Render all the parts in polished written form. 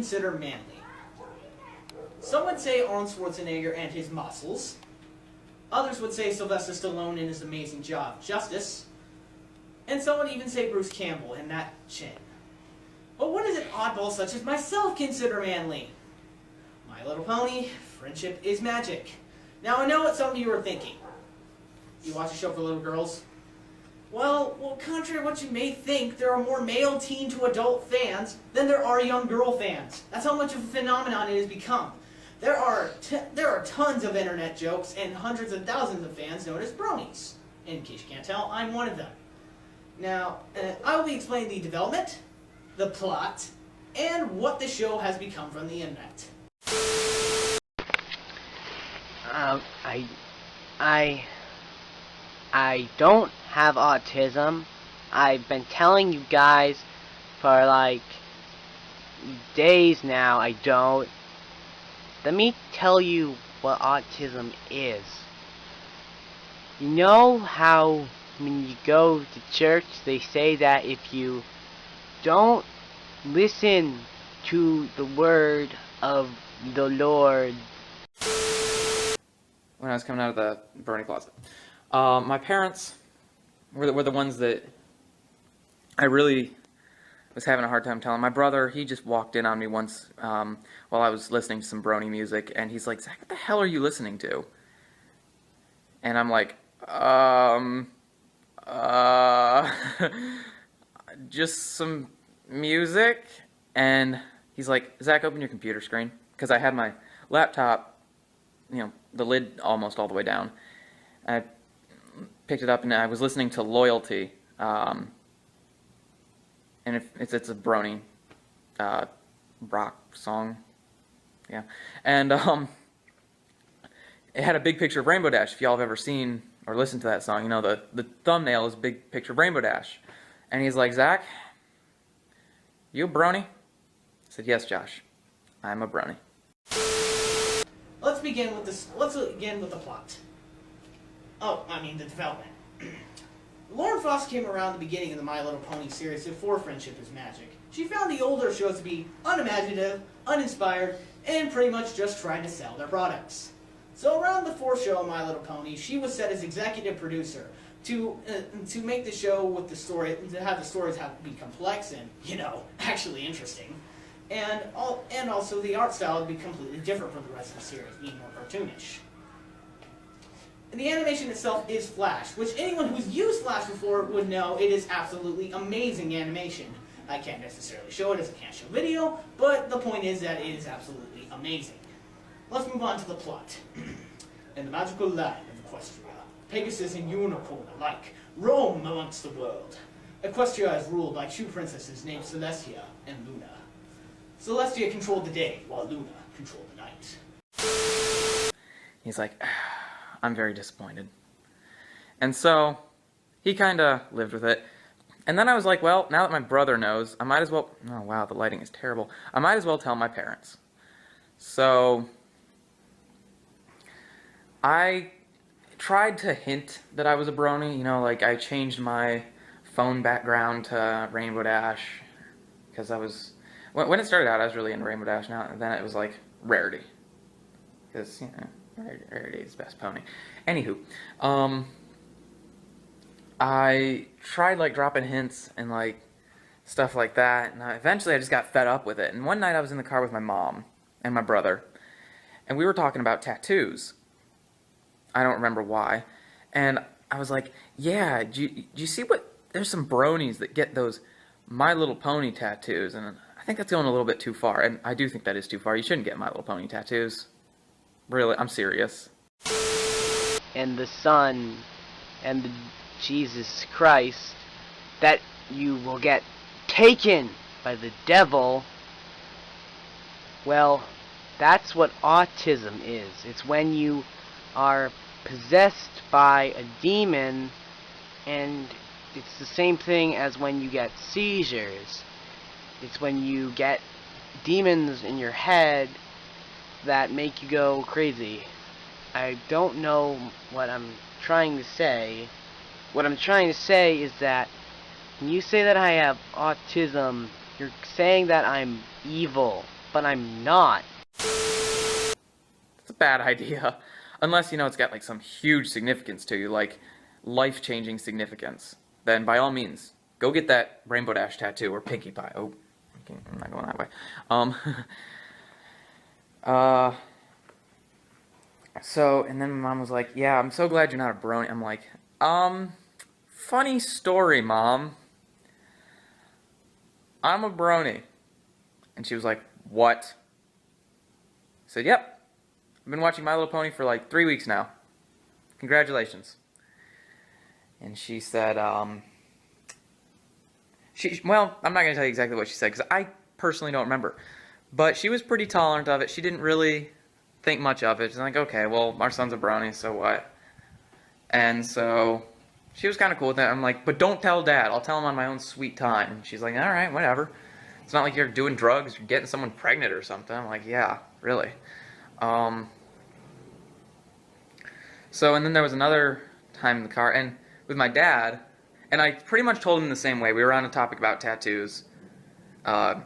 consider manly? Some would say Arnold Schwarzenegger and his muscles. Others would say Sylvester Stallone and his amazing job, Justice. And some would even say Bruce Campbell and that chin. But what does an oddball such as myself consider manly? My Little Pony, friendship is magic. Now I know what some of you are thinking. You watch a show for little girls? Well, contrary to what you may think, there are more male teen to adult fans than there are young girl fans. That's how much of a phenomenon it has become. There are tons of internet jokes and hundreds of thousands of fans known as bronies. In case you can't tell, I'm one of them. Now, I will be explaining the development, the plot, and what the show has become from the internet. I don't have autism. I've been telling you guys for like days now I don't. Let me tell you what autism is. You know how when you go to church they say that if you don't listen to the word of the Lord. When I was coming out of the Brony closet, my parents were the ones that I really was having a hard time telling. My brother, he just walked in on me once while I was listening to some Brony music, and he's like, "Zach, what the hell are you listening to?" And I'm like, just some music. And he's like, "Zach, open your computer screen," because I had my laptop, you know, the lid almost all the way down. I picked it up and I was listening to Loyalty, and it's a Brony rock song, yeah. And it had a big picture of Rainbow Dash. If y'all have ever seen or listened to that song, you know the thumbnail is a big picture of Rainbow Dash. And he's like, "Zach, you a Brony?" I said, "Yes, Josh, I'm a Brony." Let's begin with the plot. The development. Lauren Foss came around the beginning of the My Little Pony series before Friendship is Magic. She found the older shows to be unimaginative, uninspired, and pretty much just trying to sell their products. So around the fourth show of My Little Pony, she was set as executive producer to make the show with the story, to have the stories be complex and, actually interesting. And also the art style would be completely different from the rest of the series, being more cartoonish. And the animation itself is Flash, which anyone who's used Flash before would know it is absolutely amazing animation. I can't necessarily show it as I can't show video, but the point is that it is absolutely amazing. Let's move on to the plot. In the magical land of Equestria, Pegasus and Unicorn alike roam amongst the world. Equestria is ruled by two princesses named Celestia and Luna. Celestia controlled the day, while Luna controlled the night. He's like, "I'm very disappointed." And so he kind of lived with it. And then I was like, well, now that my brother knows, I might as well... Oh, wow, the lighting is terrible. I might as well tell my parents. So I tried to hint that I was a Brony. Like I changed my phone background to Rainbow Dash because I was... When it started out, I was really into Rainbow Dash. Now, then it was like Rarity. Because, Rarity is the best pony. Anywho, I tried like dropping hints and like stuff like that, and eventually I just got fed up with it. And one night I was in the car with my mom and my brother, and we were talking about tattoos. I don't remember why. And I was like, yeah, do you see what... There's some bronies that get those My Little Pony tattoos, and I think that's going a little bit too far. And I do think that is too far. You shouldn't get My Little Pony tattoos. Really, I'm serious. And the Son and the Jesus Christ, that you will get taken by the devil. Well, that's what autism is. It's when you are possessed by a demon, and it's the same thing as when you get seizures. It's when you get demons in your head that make you go crazy. I don't know what I'm trying to say. What I'm trying to say is that when you say that I have autism, you're saying that I'm evil. but I'm not. It's a bad idea. Unless, you know, it's got like some huge significance to you, like life-changing significance. Then by all means, go get that Rainbow Dash tattoo or Pinkie Pie. Oh, okay, I'm not going that way. So, and then my mom was like, yeah, I'm so glad you're not a brony. I'm like, funny story, Mom. I'm a brony. And she was like, what? I said, yep. I've been watching My Little Pony for like 3 weeks now. Congratulations. And she said, well, I'm not going to tell you exactly what she said because I personally don't remember. But she was pretty tolerant of it. She didn't really think much of it. She's like, okay, well, our son's a brony, so what? And so she was kind of cool with that. I'm like, but don't tell Dad. I'll tell him on my own sweet time. And she's like, all right, whatever. It's not like you're doing drugs or getting someone pregnant or something. I'm like, yeah, really. So, and then there was another time in the car, and with my dad, and I pretty much told him the same way. We were on a topic about tattoos. The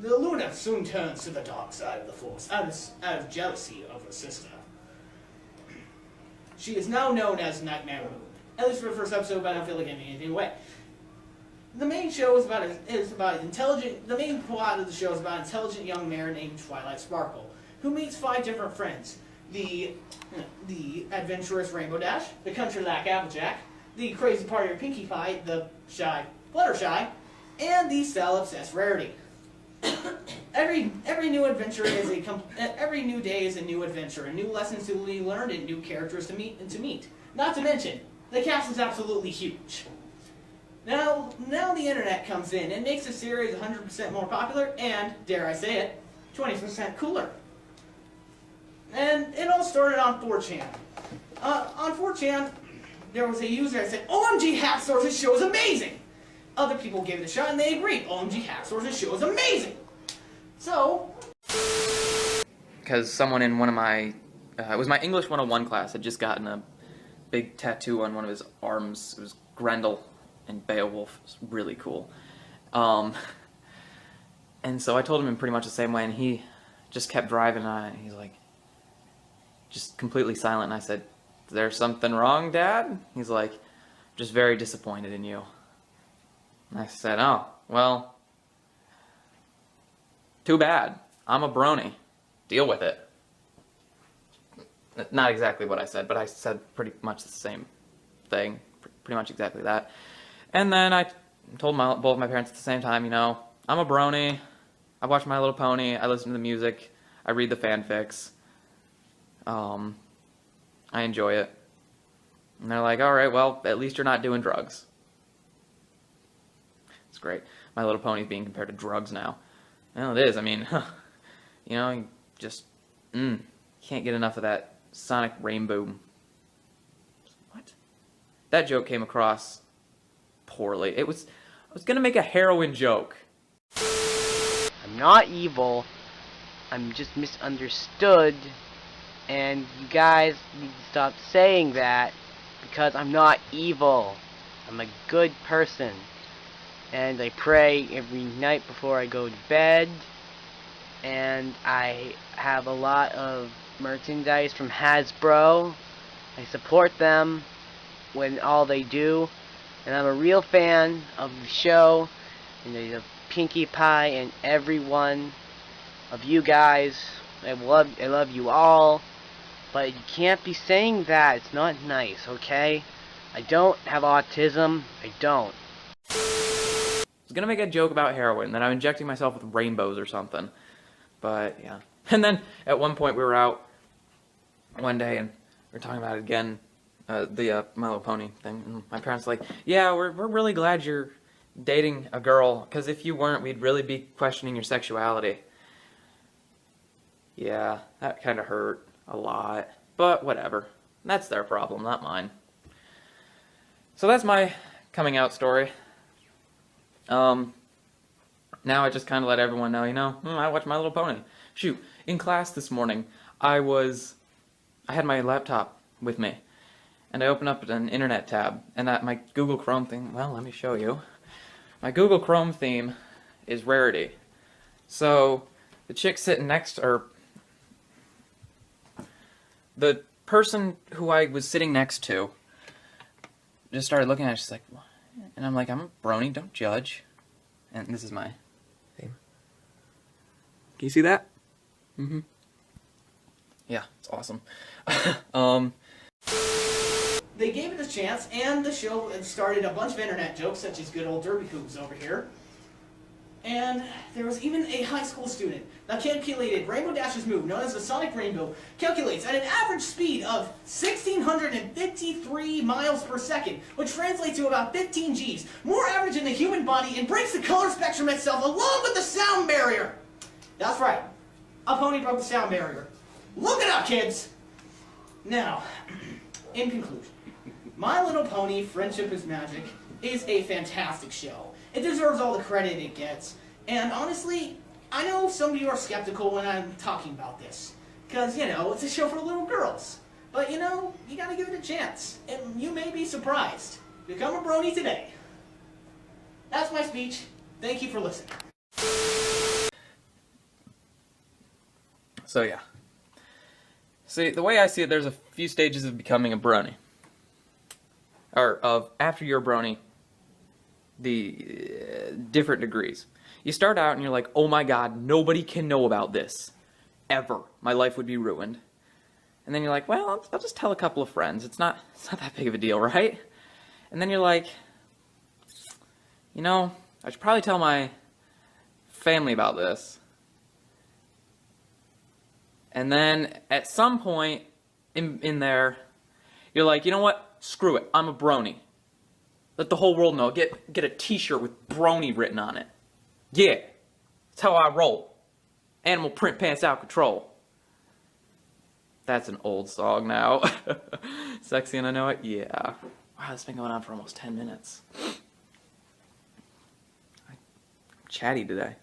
Luna soon turns to the dark side of the Force, out of jealousy of her sister. She is now known as Nightmare Moon. At least for the first episode, but I don't feel like giving anything away. The main show is about intelligent. The main plot of the show is about an intelligent young mare named Twilight Sparkle, who meets 5 different friends: the adventurous Rainbow Dash, the country-lack Applejack, the crazy partier Pinkie Pie, the shy Fluttershy, and the style-obsessed Rarity. Every new adventure is every new day is a new adventure, and new lessons to be learned, and new characters to meet. Not to mention, the cast is absolutely huge. Now the internet comes in and makes the series 100% more popular and, dare I say it, 20% cooler. And it all started on 4chan. On 4chan, there was a user that said, OMG Hack Source's show is amazing! Other people gave it a shot and they agreed, OMG Hack Source's show is amazing! So... Because someone in one of my, it was my English 101 class, had just gotten a big tattoo on one of his arms. It was Grendel and Beowulf. It was really cool. And so I told him in pretty much the same way, and he just kept driving, and he's like, just completely silent, and I said, is there something wrong, Dad? He's like, just very disappointed in you. And I said, oh, well, too bad. I'm a brony. Deal with it. Not exactly what I said, but I said pretty much the same thing. Pretty much exactly that. And then I told both my parents at the same time, you know, I'm a brony. I watch My Little Pony. I listen to the music. I read the fanfics. I enjoy it. And they're like, alright, well, at least you're not doing drugs. It's great. My Little Pony's being compared to drugs now. Well, it is. I mean, you know, you just, can't get enough of that Sonic Rainbow. What? That joke came across poorly. I was gonna make a heroin joke. I'm not evil. I'm just misunderstood. And you guys need to stop saying that, because I'm not evil. I'm a good person. And I pray every night before I go to bed. And I have a lot of merchandise from Hasbro. I support them when all they do. And I'm a real fan of the show. And of Pinkie Pie and every one of you guys. I love you all. But you can't be saying that. It's not nice, okay? I don't have autism. I don't. I was gonna make a joke about heroin, that I'm injecting myself with rainbows or something. But, yeah. And then, at one point, we were out one day, and we were talking about it again, the My Little Pony thing. And my parents were like, yeah, we're really glad you're dating a girl, because if you weren't, we'd really be questioning your sexuality. Yeah, that kind of hurt a lot. But, whatever. That's their problem, not mine. So that's my coming out story. Now I just kind of let everyone know, you know, I watch My Little Pony. Shoot, in class this morning, I had my laptop with me, and I opened up an internet tab, and my Google Chrome theme, well, let me show you. My Google Chrome theme is rarity. So the chick sitting next, or the person who I was sitting next to just started looking at it. She's like, what? And I'm like, I'm a brony, don't judge. And this is my theme. Can you see that? Mm-hmm. Yeah, it's awesome. They gave it a chance, and the show started a bunch of internet jokes, such as good old Derby Coops over here. And there was even a high school student. Now calculated Rainbow Dash's move, known as the Sonic Rainbow, calculates at an average speed of 1,653 miles per second, which translates to about 15 Gs, more average in the human body, and breaks the color spectrum itself along with the sound barrier. That's right, a pony broke the sound barrier. Look it up, kids! Now, in conclusion, My Little Pony: Friendship is Magic is a fantastic show. It deserves all the credit it gets. And honestly, I know some of you are skeptical when I'm talking about this. Because, you know, it's a show for little girls. But, you know, you gotta give it a chance. And you may be surprised. Become a brony today. That's my speech. Thank you for listening. So yeah. See, the way I see it, there's a few stages of becoming a brony. Or of, after you're a brony, the different degrees. You start out and you're like, oh my god, nobody can know about this. Ever. My life would be ruined. And then you're like, well, I'll just tell a couple of friends. It's not that big of a deal, right? And then you're like, you know, I should probably tell my family about this. And then at some point in there, you're like, you know what? Screw it. I'm a brony. Let the whole world know. Get a t-shirt with brony written on it. Yeah. That's how I roll. Animal print pants out control. That's an old song now. Sexy and I know it? Yeah. Wow, this has been going on for almost 10 minutes. I'm chatty today.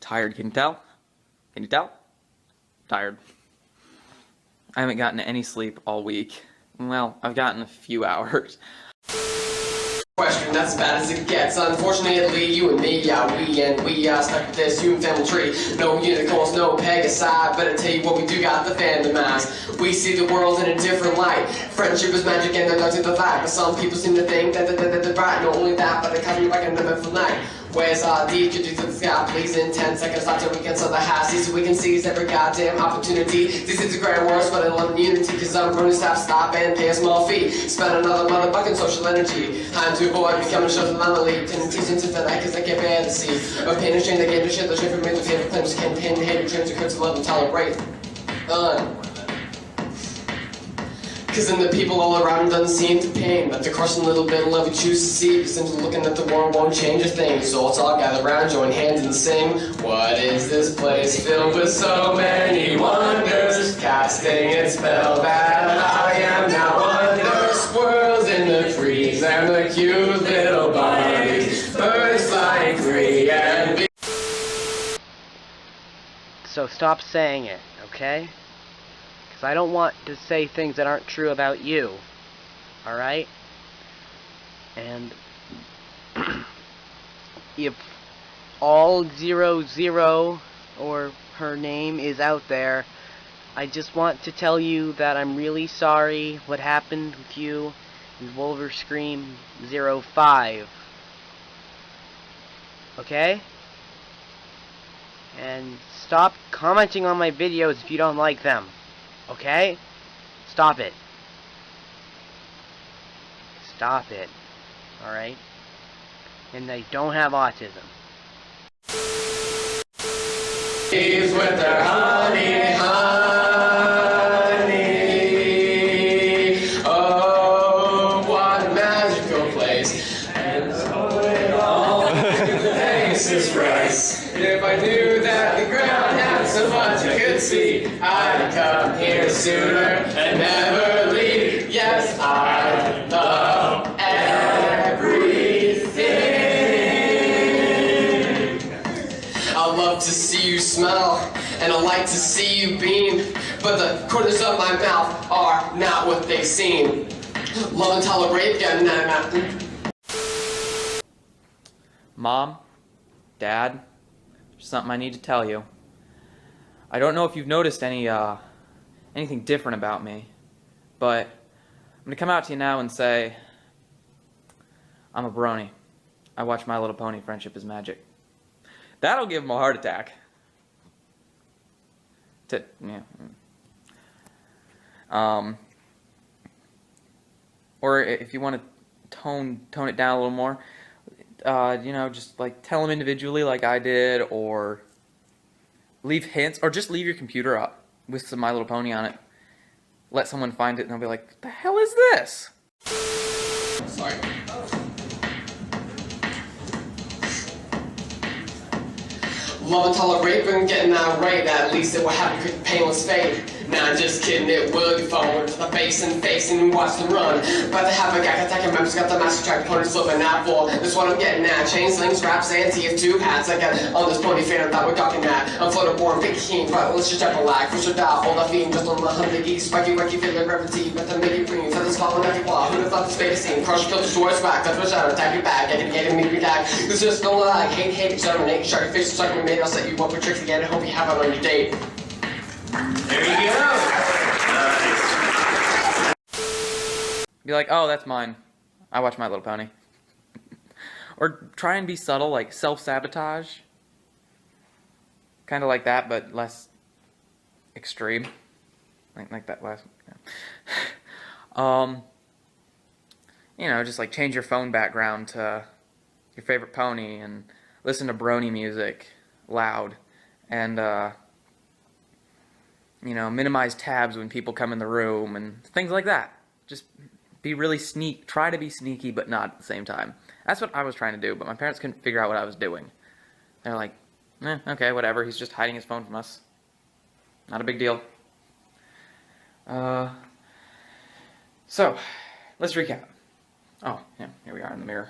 Tired, can you tell? Can you tell? Tired. I haven't gotten any sleep all week. Well, I've gotten a few hours. Question, that's as bad as it gets. Unfortunately, you and me, we are stuck with this human family tree. No unicorns, no Pegasi. Better tell you what, we do got the fandom eyes. We see the world in a different light. Friendship is magic and they're to the light. But some people seem to think that they're right. Not only that, but they come you back in the eventful night. Where's our deed? Could you to the sky, please? In 10 seconds, after we can sell the high seas, so we can seize every goddamn opportunity. This is a grand world, but I love immunity, cause I'm going to stop and pay a small fee. Spend another motherfucking social energy. Time to avoid becoming social anomaly. Can teach into the night, cause I can't bear to see. A pain and shame, they get the shit, the shit from me, the paper claims, can't pin, hate, dreams, and to love and tolerate. Cause then the people all around doesn't seem to pain. But the crushing little bit of love we choose to see. Cause simply looking at the world won't change a thing. So let's all gather around, join hands and sing. What is this place filled with so many wonders? Casting its spell that I am now under. Squirrels in the trees and the cute little bunnies. Birds flying free and So stop saying it, okay? Because I don't want to say things that aren't true about you. Alright? And if all 00 or her name is out there, I just want to tell you that I'm really sorry what happened with you and Wolver Scream 05. Okay? And stop commenting on my videos if you don't like them. Okay? Stop it. Stop it. Alright? And they don't have autism. Bees with their honey, honey. Oh, what a magical place. And so it all tastes rice. If I knew that the ground had so much I could see, I'd come here sooner and never leave. Yes, I love everything. I love to see you smile, and I like to see you beam, but the corners of my mouth are not what they seem. Love and tolerate, yeah, nah. Mom, Dad, there's something I need to tell you. I don't know if you've noticed anything different about me, but I'm going to come out to you now and say I'm a brony. I watch My Little Pony Friendship is Magic. That'll give him a heart attack. Yeah. Or if you want to tone it down a little more, just like tell them individually like I did, or leave hints, or just leave your computer up with some My Little Pony on it. Let someone find it and they'll be like, what the hell is this? Sorry. Love and tolerate, but getting that right. At least it will have a quick painless fade. Nah, just kidding, it will get forward to the base and facing, watch them run. But they have a guy attacking members, got the master track pony slipping out for. This is what I'm getting at. Chain slings, wraps, and TF2 hats. I got on this pony fan that we're talking at. I'm floater born, big king, but let's just jump a lag. First or die, hold off fiend, just on the hundred geese. Spiky, wacky, feeling gravity, but the make it green. Feathers falling every claw. Who'd have thought this made a scene? Crush, kill, destroy, smack, touch my shadow, tag your back. Get it, make me tag. This just don't lie. Hate, exterminate, shark your face, suck me made. I'll set you up with tricks again. I hope you have it on your date. There you go. Be like, oh, that's mine. I watch My Little Pony. Or try and be subtle, like self-sabotage. Kind of like that, but less extreme. Like that last. Just like change your phone background to your favorite pony and listen to Brony music loud, and minimize tabs when people come in the room and things like that. Just be really try to be sneaky, but not at the same time. That's what I was trying to do, but my parents couldn't figure out what I was doing. They're like, okay, whatever, he's just hiding his phone from us. Not a big deal. So, let's recap. Oh, yeah, here we are in the mirror.